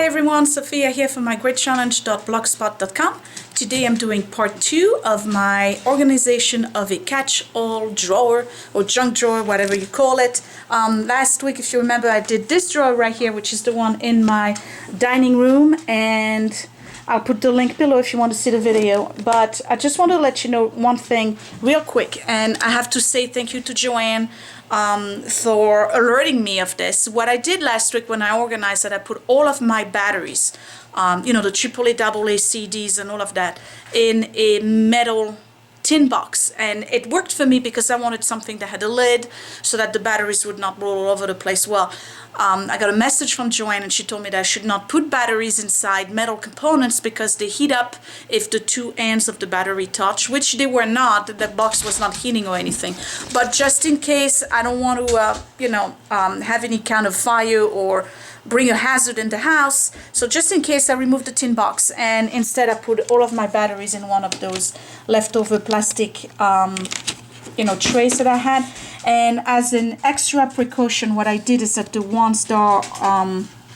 everyone, Sophia here from mygreatchallenge.blogspot.com. Today I'm doing part 2 of my organization of a catch-all drawer or junk drawer, whatever you call it. Last week, if you remember, I did this drawer right here, which is the one in my dining room, and I'll put the link below if you want to see the video. But I just want to let you know one thing real quick, and I have to say thank you to Joanne for alerting me of this. What I did last week when I organized it, I put all of my batteries, you know, the AAA, AA CDs and all of that, in a metal tin box, and it worked for me because I wanted something that had a lid so that the batteries would not roll all over the place. Well, I got a message from Joanne, and she told me that I should not put batteries inside metal components because they heat up if the two ends of the battery touch, which they were not. The box was not heating or anything. But just in case, I don't want to, you know, have any kind of fire or bring a hazard in the house. So just in case, I removed the tin box, and instead I put all of my batteries in one of those leftover plastic you know, trays that I had. And as an extra precaution, what I did is that the ones that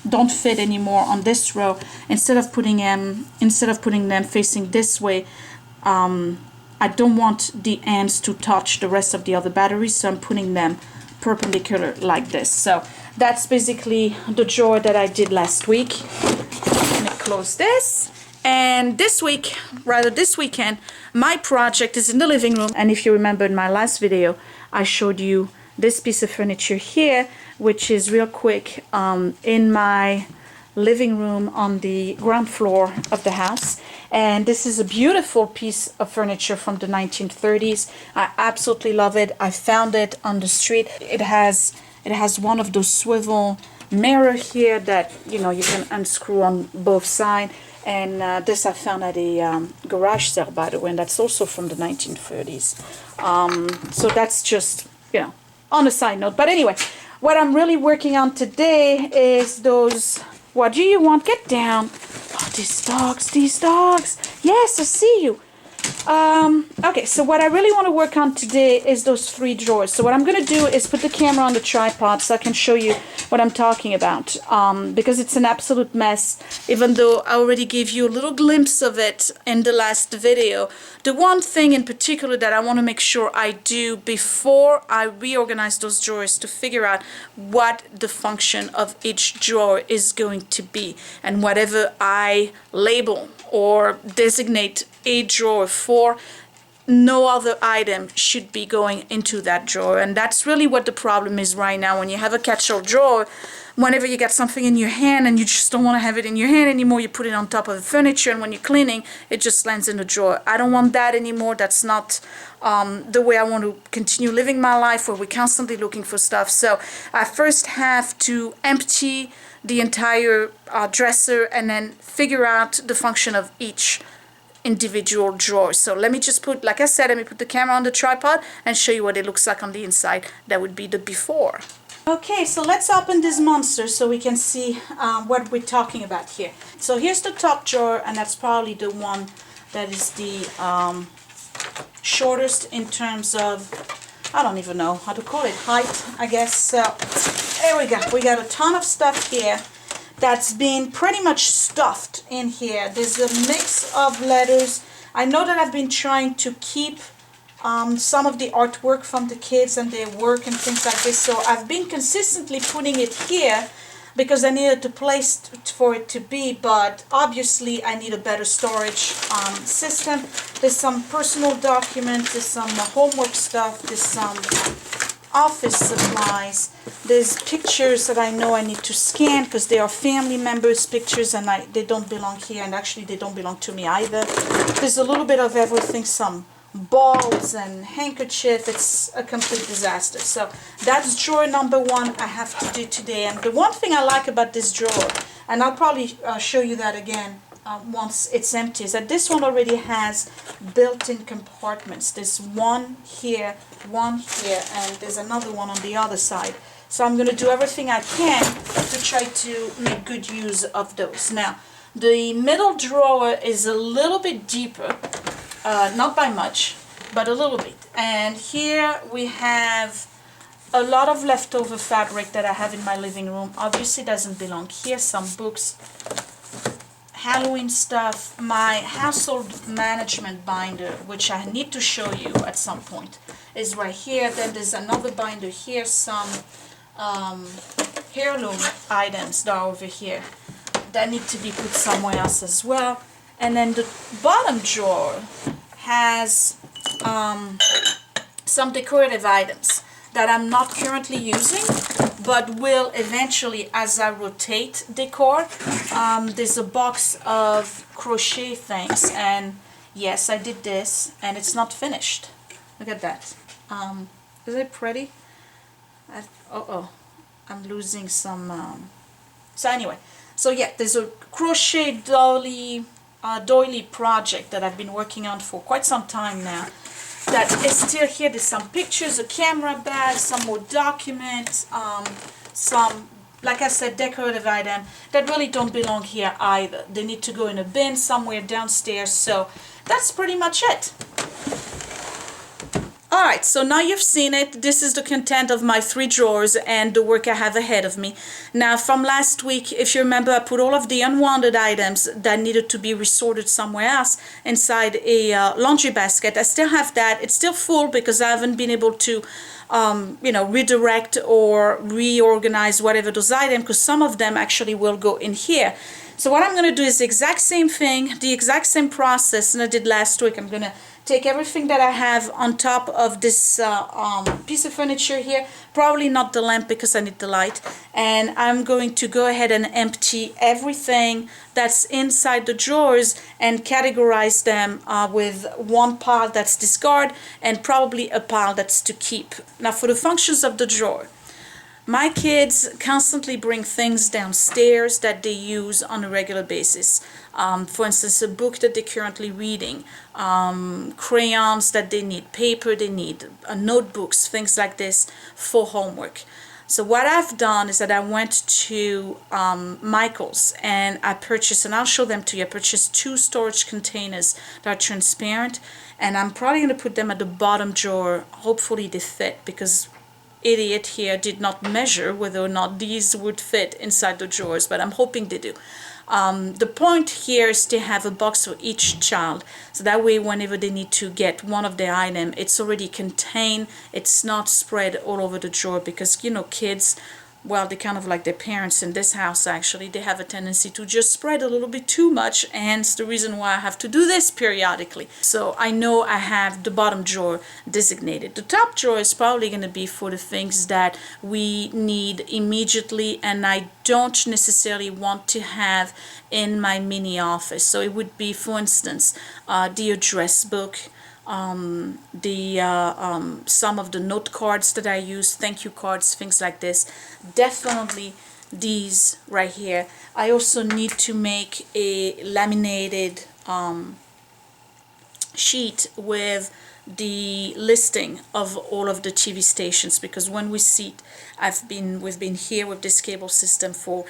don't fit anymore on this row, instead of putting them facing this way, I don't want the ends to touch the rest of the other batteries, so I'm putting them perpendicular like this. So that's basically the drawer that I did last week. I'm gonna close this. And this week, rather this weekend, my project is in the living room. And if you remember in my last video, I showed you this piece of furniture here, which is real quick in my living room on the ground floor of the house. And this is a beautiful piece of furniture from the 1930s. I absolutely love it. I found it on the street. It has one of those swivel mirror here that, you know, you can unscrew on both sides. And this I found at a garage sale, by the way, and that's also from the 1930s. So that's just, you know, on a side note. But anyway, what I'm really working on today is those, what do you want? Get down. Oh, these dogs. Yes, I see you. Okay, so what I really want to work on today is those 3 drawers. So what I'm going to do is put the camera on the tripod so I can show you what I'm talking about, because it's an absolute mess, even though I already gave you a little glimpse of it in the last video. The one thing in particular that I want to make sure I do before I reorganize those drawers to figure out what the function of each drawer is going to be, and whatever I label or designate a drawer for, no other item should be going into that drawer. And that's really what the problem is right now. When you have a catch-all drawer, whenever you get something in your hand and you just don't want to have it in your hand anymore, you put it on top of the furniture, and when you're cleaning, it just lands in the drawer. I don't want that anymore. That's not the way I want to continue living my life, where we're constantly looking for stuff. So I first have to empty the entire dresser and then figure out the function of each individual drawer. So let me just put, like I said, let me put the camera on the tripod and show you what it looks like on the inside. That would be the before. Okay, so let's open this monster so we can see what we're talking about here. So here's the top drawer, and that's probably the one that is the shortest in terms of, I don't even know how to call it, height, I guess. So there we go. We got a ton of stuff here that's been pretty much stuffed in here. There's a mix of letters. I know that I've been trying to keep some of the artwork from the kids and their work and things like this. So I've been consistently putting it here because I needed a place for it to be, but obviously I need a better storage system. There's some personal documents, there's some homework stuff, there's some office supplies, there's pictures that I know I need to scan because they are family members' pictures, and they don't belong here, and actually they don't belong to me either. There's a little bit of everything, some balls and handkerchief. It's a complete disaster. So that's drawer number 1 I have to do today. And the one thing I like about this drawer, and I'll probably show you that again once it's empty, is that this one already has built-in compartments. There's one here, and there's another one on the other side. So I'm going to do everything I can to try to make good use of those. Now, the middle drawer is a little bit deeper, not by much, but a little bit. And here we have a lot of leftover fabric that I have in my living room. Obviously doesn't belong here. Some books, Halloween stuff, my household management binder, which I need to show you at some point, is right here. Then there's another binder here, some heirloom items that are over here that need to be put somewhere else as well. And then the bottom drawer has some decorative items that I'm not currently using, but will eventually as I rotate decor. There's a box of crochet things, and yes, I did this, and it's not finished. Look at that. Is it pretty? I'm losing some. So anyway, so yeah, there's a crochet doily project that I've been working on for quite some time now. That is still here. There's some pictures, a camera bag, some more documents, some, like I said, decorative item that really don't belong here either. They need to go in a bin somewhere downstairs. So that's pretty much it. Alright, so now you've seen it. This is the content of my 3 drawers and the work I have ahead of me. Now from last week, if you remember, I put all of the unwanted items that needed to be resorted somewhere else inside a laundry basket. I still have that. It's still full because I haven't been able to redirect or reorganize whatever those items, because some of them actually will go in here. So what I'm going to do is the exact same thing, the exact same process that I did last week. I'm going to take everything that I have on top of this piece of furniture here, probably not the lamp because I need the light, and I'm going to go ahead and empty everything that's inside the drawers and categorize them with one pile that's discard and probably a pile that's to keep. Now for the functions of the drawer. My kids constantly bring things downstairs that they use on a regular basis. For instance, a book that they're currently reading, crayons that they need, paper they need, notebooks, things like this for homework. So what I've done is that I went to Michael's and I purchased, and I'll show them to you, I purchased 2 storage containers that are transparent, and I'm probably going to put them at the bottom drawer. Hopefully they fit, because idiot here did not measure whether or not these would fit inside the drawers, but I'm hoping they do. The point here is to have a box for each child, so that way whenever they need to get one of the item, it's already contained, it's not spread all over the drawer, because kids, well, they're kind of like their parents in this house actually. They have a tendency to just spread a little bit too much, and it's the reason why I have to do this periodically. So I know I have the bottom drawer designated. The top drawer is probably going to be for the things that we need immediately and I don't necessarily want to have in my mini office. So it would be, for instance, the address book, some of the note cards that I use, thank you cards, things like this. Definitely these right here. I also need to make a laminated sheet with the listing of all of the TV stations, because when we see, we've been here with this cable system for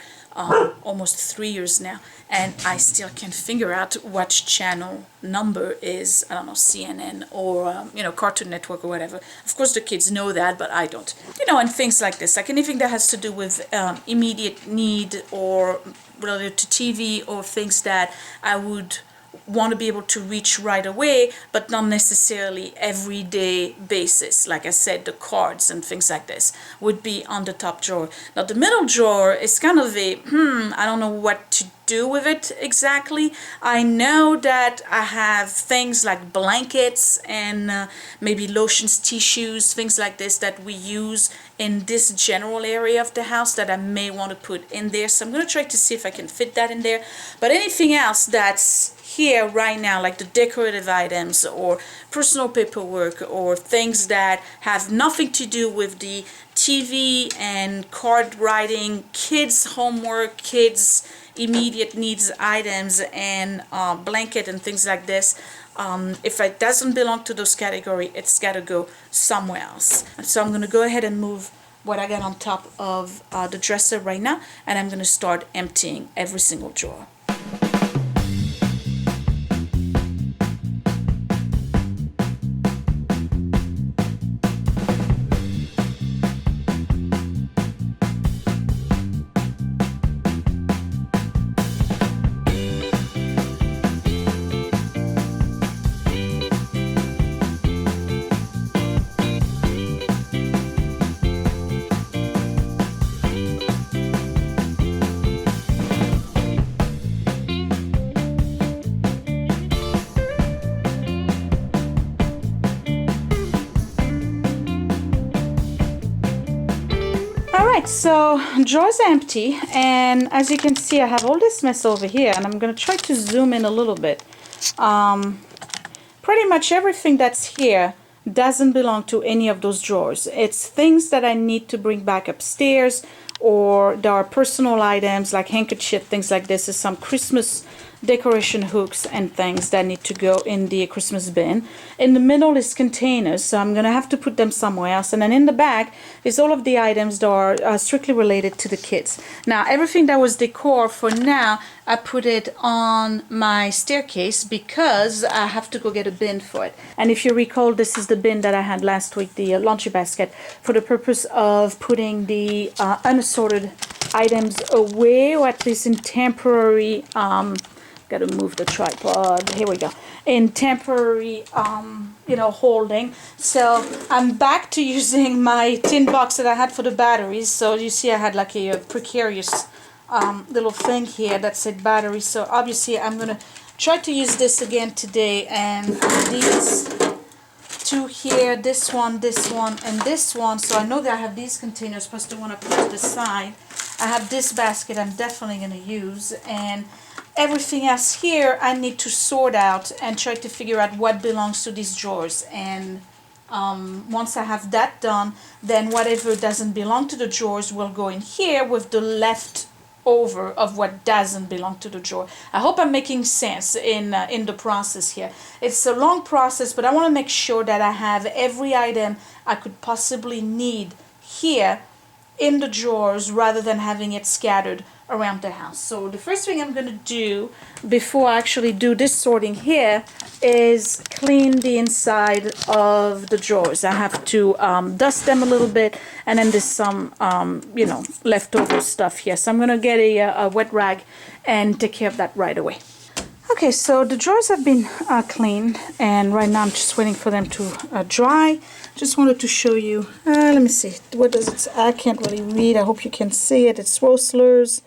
almost 3 years now, and I still can't figure out what channel number is, I don't know, CNN or Cartoon Network or whatever. Of course the kids know that, but I don't. And things like this, like anything that has to do with immediate need or related to TV, or things that I would want to be able to reach right away, but not necessarily everyday basis. Like I said, the cards and things like this would be on the top drawer. Now the middle drawer is kind of a, I don't know what to do with it exactly. I know that I have things like blankets and maybe lotions, tissues, things like this that we use in this general area of the house that I may want to put in there. So I'm going to try to see if I can fit that in there. But anything else that's here right now, like the decorative items or personal paperwork or things that have nothing to do with the TV and card writing, kids homework, kids immediate needs items, and blanket and things like this, if it doesn't belong to those categories, it's got to go somewhere else. So I'm going to go ahead and move what I got on top of the dresser right now, and I'm going to start emptying every single drawer. Alright, so drawer's empty, and as you can see I have all this mess over here, and I'm going to try to zoom in a little bit. Pretty much everything that's here doesn't belong to any of those drawers. It's things that I need to bring back upstairs, or there are personal items like handkerchief, things like this. Is some Christmas decoration hooks and things that need to go in the Christmas bin. In the middle is containers, so I'm gonna have to put them somewhere else. And then in the back is all of the items that are strictly related to the kids. Now everything that was decor for now, I put it on my staircase because I have to go get a bin for it. And if you recall, this is the bin that I had last week, the laundry basket, for the purpose of putting the unassorted items away, or at least in temporary gotta move the tripod, here we go, in temporary you know, holding. So I'm back to using my tin box that I had for the batteries. So you see I had like a precarious little thing here that said battery. So obviously I'm gonna try to use this again today, and these two here, this one, and this one. So I know that I have these containers plus the one I put to the side. I have this basket I'm definitely going to use, and everything else here I need to sort out and try to figure out what belongs to these drawers. And once I have that done, then whatever doesn't belong to the drawers will go in here with the leftover of what doesn't belong to the drawer. I hope I'm making sense in the process here. It's a long process, but I want to make sure that I have every item I could possibly need here in the drawers rather than having it scattered around the house. So the first thing I'm going to do before I actually do this sorting here is clean the inside of the drawers. I have to dust them a little bit, and then there's some you know, leftover stuff here. So I'm going to get a wet rag and take care of that right away. Okay, so the drawers have been cleaned, and right now I'm just waiting for them to dry. Just wanted to show you, let me see, what does it say? I can't really read, I hope you can see it. It's Rosler's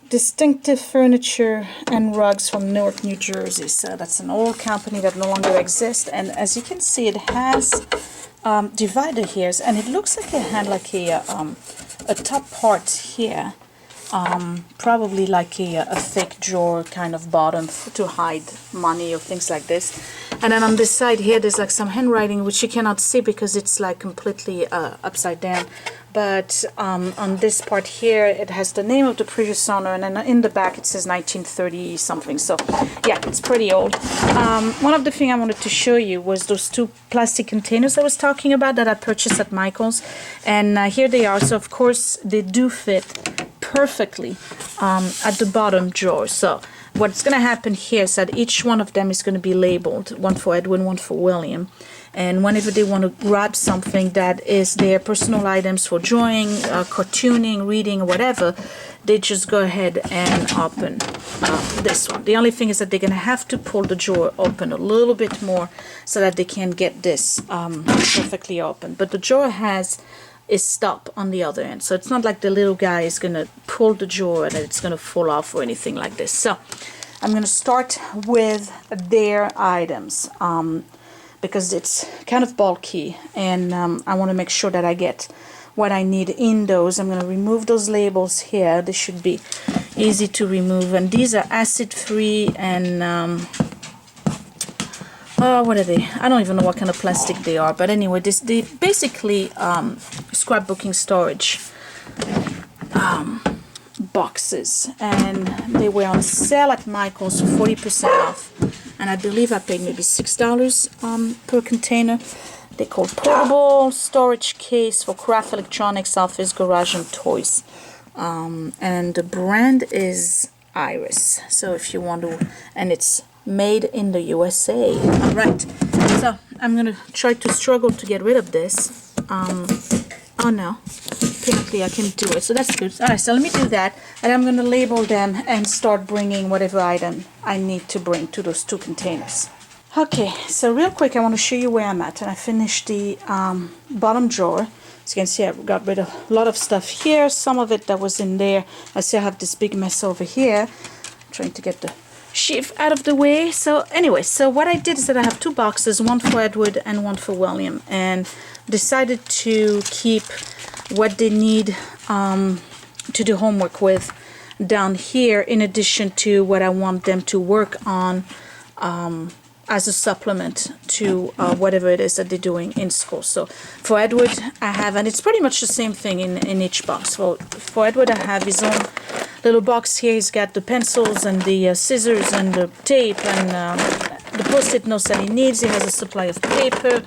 Distinctive Furniture and Rugs from Newark, New Jersey. So that's an old company that no longer exists, and as you can see it has divider here, and it looks like it had like a top part here. Probably like a thick drawer kind of bottom to hide money or things like this. And then on this side here there's like some handwriting which you cannot see because it's like completely upside down. But on this part here it has the name of the previous owner, and then in the back it says 1930 something. So yeah, it's pretty old. One of the things I wanted to show you was those two plastic containers I was talking about that I purchased at Michael's, and here they are. So of course they do fit perfectly at the bottom drawer. So what's going to happen here is that each one of them is going to be labeled, one for Edwin, one for William, and whenever they want to grab something that is their personal items for drawing, cartooning, reading, or whatever, they just go ahead and open this one. The only thing is that they're going to have to pull the drawer open a little bit more so that they can get this perfectly open. But the drawer is stop on the other end, so it's not like the little guy is gonna pull the drawer and it's gonna fall off or anything like this. So I'm gonna start with their items because it's kind of bulky, and I want to make sure that I get what I need in those. I'm gonna remove those labels here. They should be easy to remove, and these are acid free and what are they? I don't even know what kind of plastic they are, but anyway, they basically scrapbooking storage boxes, and they were on sale at Michael's for 40% off, and I believe I paid maybe $6 per container. They're called portable storage case for craft electronics, office, garage, and toys, and the brand is Iris. So if you want to, and it's made in the USA. Alright, so I'm gonna try to struggle to get rid of this. Oh no, apparently I can do it, so that's good. Alright, so let me do that, and I'm gonna label them and start bringing whatever item I need to bring to those two containers. Okay, so real quick I want to show you where I'm at, and I finished the bottom drawer. As you can see, I got rid of a lot of stuff here, some of it that was in there. I still have this big mess over here. I'm trying to get the sheaf out of the way. So anyway, so what I did is that I have two boxes, one for Edward and one for William, and decided to keep what they need to do homework with down here, in addition to what I want them to work on as a supplement to whatever it is that they're doing in school. So for Edward, I have, and it's pretty much the same thing in each box. For Edward, I have his own little box here. He's got the pencils and the scissors and the tape and the post-it notes that he needs. He has a supply of paper.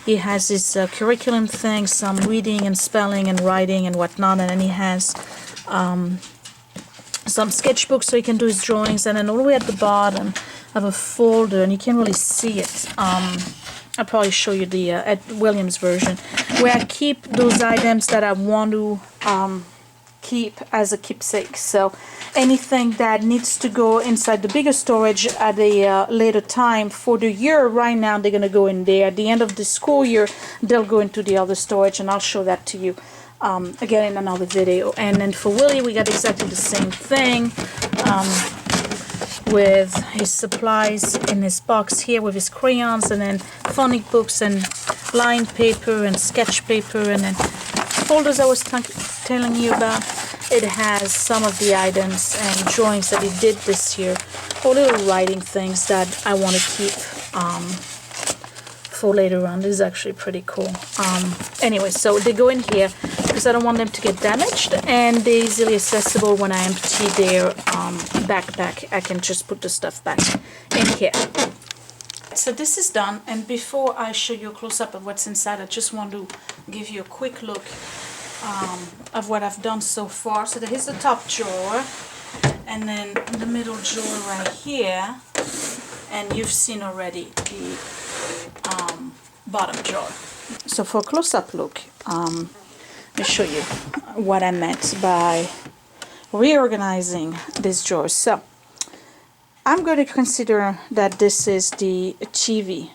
He has his curriculum thing, some reading and spelling and writing and whatnot, and then he has some sketchbooks so he can do his drawings. And then all the way at the bottom I have a folder, and you can't really see it. I'll probably show you the Ed Williams version, where I keep those items that I want to keep as a keepsake. So anything that needs to go inside the bigger storage at a later time for the year, right now they're going to go in there. At the end of the school year, they'll go into the other storage, and I'll show that to you again in another video. And then for Willie, we got exactly the same thing. With his supplies in his box here, with his crayons, and then phonic books and lined paper and sketch paper, and then folders I was telling you about. It has some of the items and drawings that he did this year, or little writing things that I want to keep for later on. This is actually pretty cool. Anyway, so they go in here because I don't want them to get damaged, and they're easily accessible. When I empty their backpack, I can just put the stuff back in here. So this is done, and before I show you a close-up of what's inside, I just want to give you a quick look of what I've done so far. So here's the top drawer, and then the middle drawer right here, and you've seen already the bottom drawer. So for a close-up look, let me show you what I meant by reorganizing this drawer. So I'm going to consider that this is the TV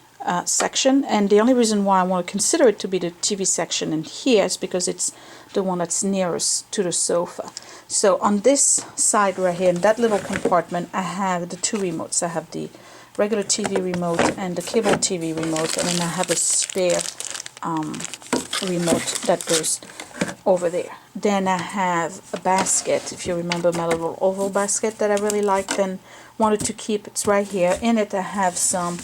section, and the only reason why I want to consider it to be the TV section in here is because it's the one that's nearest to the sofa. So on this side right here, in that little compartment, I have the two remotes. I have the regular TV remote and the cable TV remote, and then I have a spare remote that goes over there. Then I have a basket, if you remember my little oval basket that I really liked and wanted to keep. It's right here. In it I have some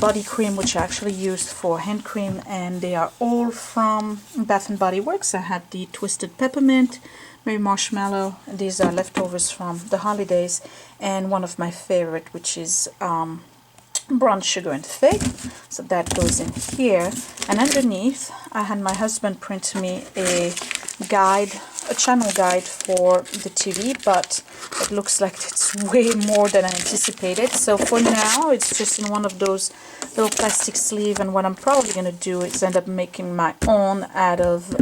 body cream, which I actually used for hand cream, and they are all from Bath & Body Works. I have the Twisted Peppermint, Mary Marshmallow. These are leftovers from the holidays, and one of my favorite, which is brown sugar and fig. So that goes in here. And underneath, I had my husband print me a guide, a channel guide for the TV, but it looks like it's way more than I anticipated. So for now, it's just in one of those little plastic sleeve, and what I'm probably going to do is end up making my own out of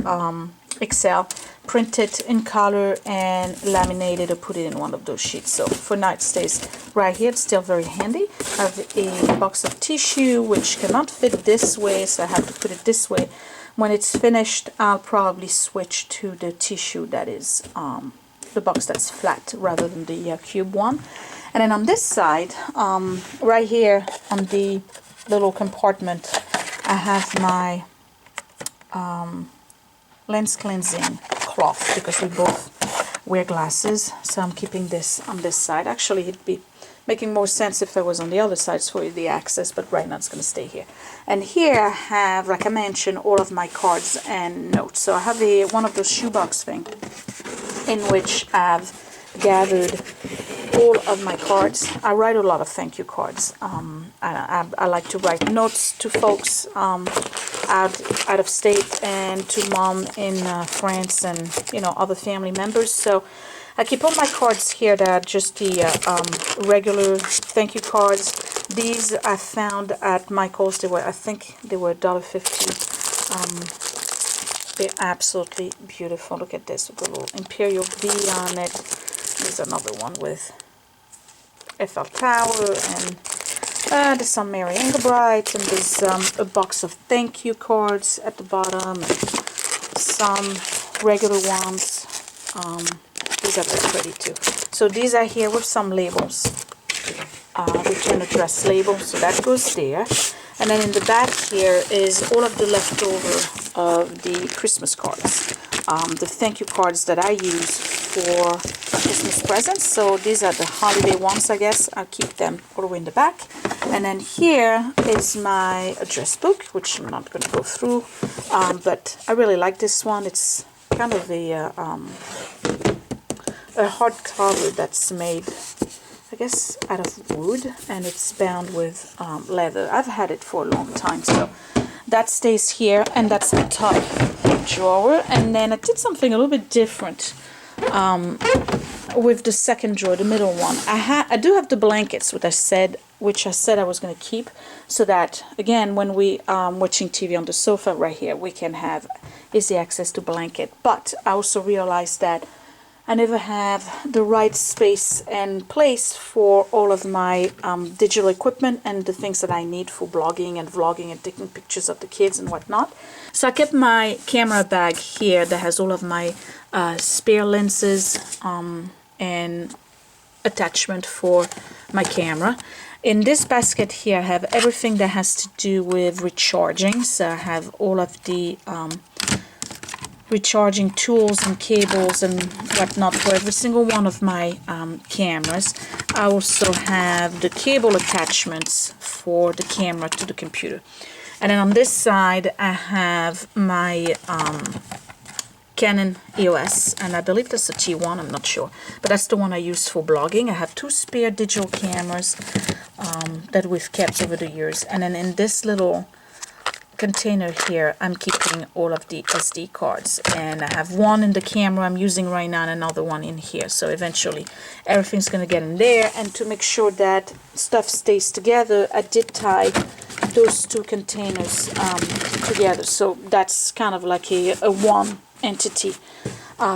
Excel, print it in color and laminate it or put it in one of those sheets. So for now it stays right here. It's still very handy. I have a box of tissue which cannot fit this way, so I have to put it this way. When it's finished, I'll probably switch to the tissue that is the box that's flat rather than the cube one. And then on this side, right here on the little compartment, I have my lens cleansing cloth, because we both wear glasses, so I'm keeping this on this side. Actually, it'd be making more sense if I was on the other side for the access, but right now it's going to stay here. And here I have, like I mentioned, all of my cards and notes. So I have one of those shoebox thing in which I've gathered all of my cards. I write a lot of thank you cards. I like to write notes to folks out of state, and to mom in France, and other family members. So I keep all my cards here that are just the regular thank you cards. These I found at Michael's. I think they were $1.50. They're absolutely beautiful. Look at this with the little Imperial B on it. There's another one with Eiffel Tower, and there's some Mary Engelbreit, and there's a box of thank you cards at the bottom, and some regular ones. These are very pretty too. So these are here with some labels, return address label, so that goes there. And then in the back here is all of the leftover of the Christmas cards, the thank you cards that I use for Christmas presents. So these are the holiday ones, I guess. I'll keep them all the way in the back. And then here is my address book, which I'm not going to go through, but I really like this one. It's kind of a hardcover that's made, I guess, out of wood, and it's bound with leather. I've had it for a long time, so that stays here, and that's the top drawer. And then I did something a little bit different with the second drawer, the middle one. I do have the blankets, which I said I was going to keep, so that again, when we watching TV on the sofa right here, we can have easy access to blanket. But I also realized that I never have the right space and place for all of my digital equipment and the things that I need for blogging and vlogging and taking pictures of the kids and whatnot. So I kept my camera bag here that has all of my spare lenses and attachment for my camera. In this basket here, I have everything that has to do with recharging. So I have all of the recharging tools and cables and whatnot for every single one of my cameras. I also have the cable attachments for the camera to the computer. And then on this side I have my Canon EOS, and I believe that's a T1, I'm not sure, but that's the one I use for blogging. I have 2 spare digital cameras that we've kept over the years, and then in this little container here I'm keeping all of the SD cards, and I have one in the camera I'm using right now and another one in here. So eventually everything's gonna get in there, and to make sure that stuff stays together, I did tie those 2 containers together, so that's kind of like a one entity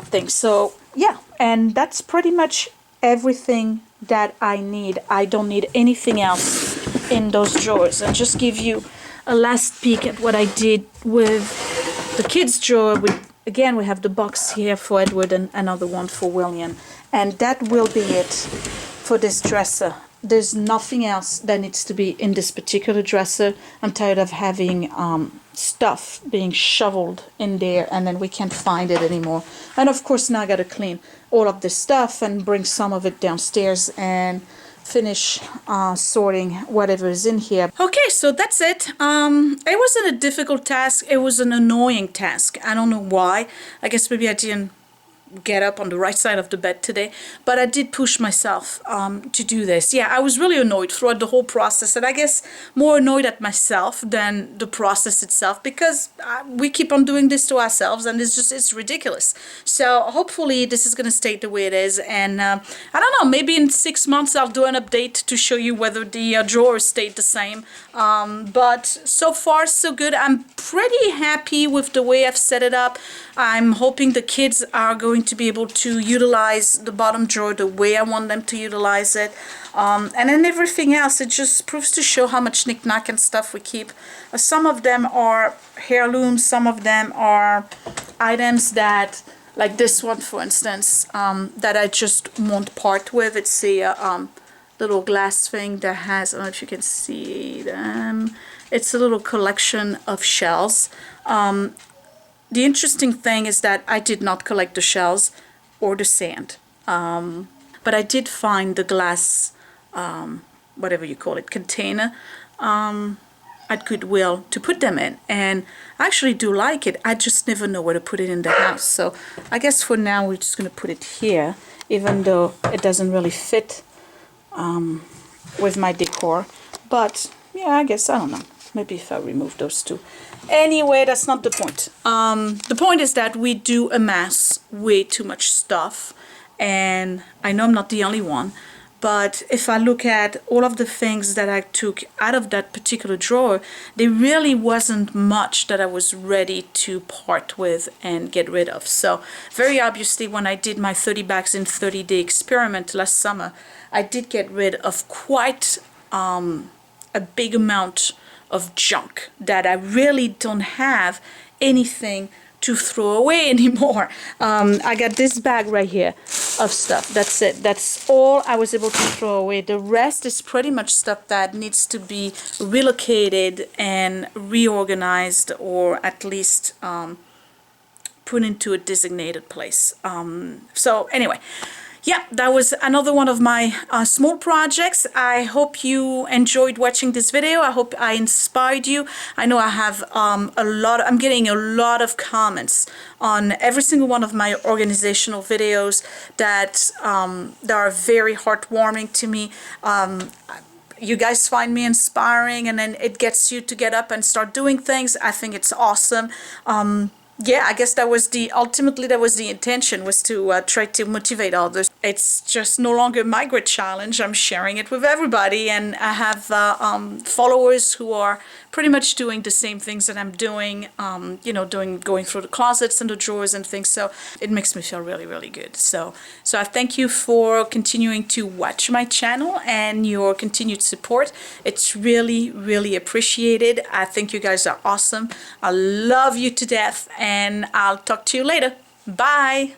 thing. So yeah, and that's pretty much everything that I need. I don't need anything else in those drawers. I'll just give you a last peek at what I did with the kids drawer. Again, we have the box here for Edward and another one for William, and that will be it for this dresser. There's nothing else that needs to be in this particular dresser. I'm tired of having stuff being shoveled in there and then we can't find it anymore. And of course now I gotta clean all of this stuff and bring some of it downstairs and finish sorting whatever is in here. Okay, so that's it. It wasn't a difficult task, it was an annoying task. I don't know why. I guess maybe I didn't get up on the right side of the bed today, but I did push myself to do this. Yeah, I was really annoyed throughout the whole process, and I guess more annoyed at myself than the process itself, because we keep on doing this to ourselves, and it's ridiculous. So hopefully this is going to stay the way it is, and I don't know, maybe in 6 months I'll do an update to show you whether the drawers stayed the same, but so far so good. I'm pretty happy with the way I've set it up. I'm hoping the kids are going to be able to utilize the bottom drawer the way I want them to utilize it. And then everything else, it just proves to show how much knick-knack and stuff we keep. Some of them are heirlooms, some of them are items that, like this one for instance, that I just won't part with. It's a little glass thing that has, I don't know if you can see them, it's a little collection of shells. The interesting thing is that I did not collect the shells or the sand, but I did find the glass, whatever you call it, container at Goodwill to put them in, and I actually do like it. I just never know where to put it in the house, so I guess for now we're just going to put it here, even though it doesn't really fit with my decor. But yeah, I guess, I don't know, maybe if I remove those two. Anyway, that's not the point. The point is that we do amass way too much stuff, and I know I'm not the only one, but if I look at all of the things that I took out of that particular drawer, there really wasn't much that I was ready to part with and get rid of. So very obviously, when I did my 30 bags in 30-day experiment last summer, I did get rid of quite a big amount of junk that I really don't have anything to throw away anymore. I got this bag right here of stuff. That's it. That's all I was able to throw away. The rest is pretty much stuff that needs to be relocated and reorganized, or at least put into a designated place. So anyway, yeah, that was another one of my small projects. I hope you enjoyed watching this video. I hope I inspired you. I know I have I'm getting a lot of comments on every single one of my organizational videos that are very heartwarming to me. You guys find me inspiring, and then it gets you to get up and start doing things. I think it's awesome. Yeah, I guess ultimately that was the intention, was to try to motivate others. It's just no longer my grit challenge. I'm sharing it with everybody, and I have followers who are pretty much doing the same things that I'm doing, going through the closets and the drawers and things. So it makes me feel really, really good. So I thank you for continuing to watch my channel and your continued support. It's really, really appreciated. I think you guys are awesome. I love you to death, and I'll talk to you later. Bye.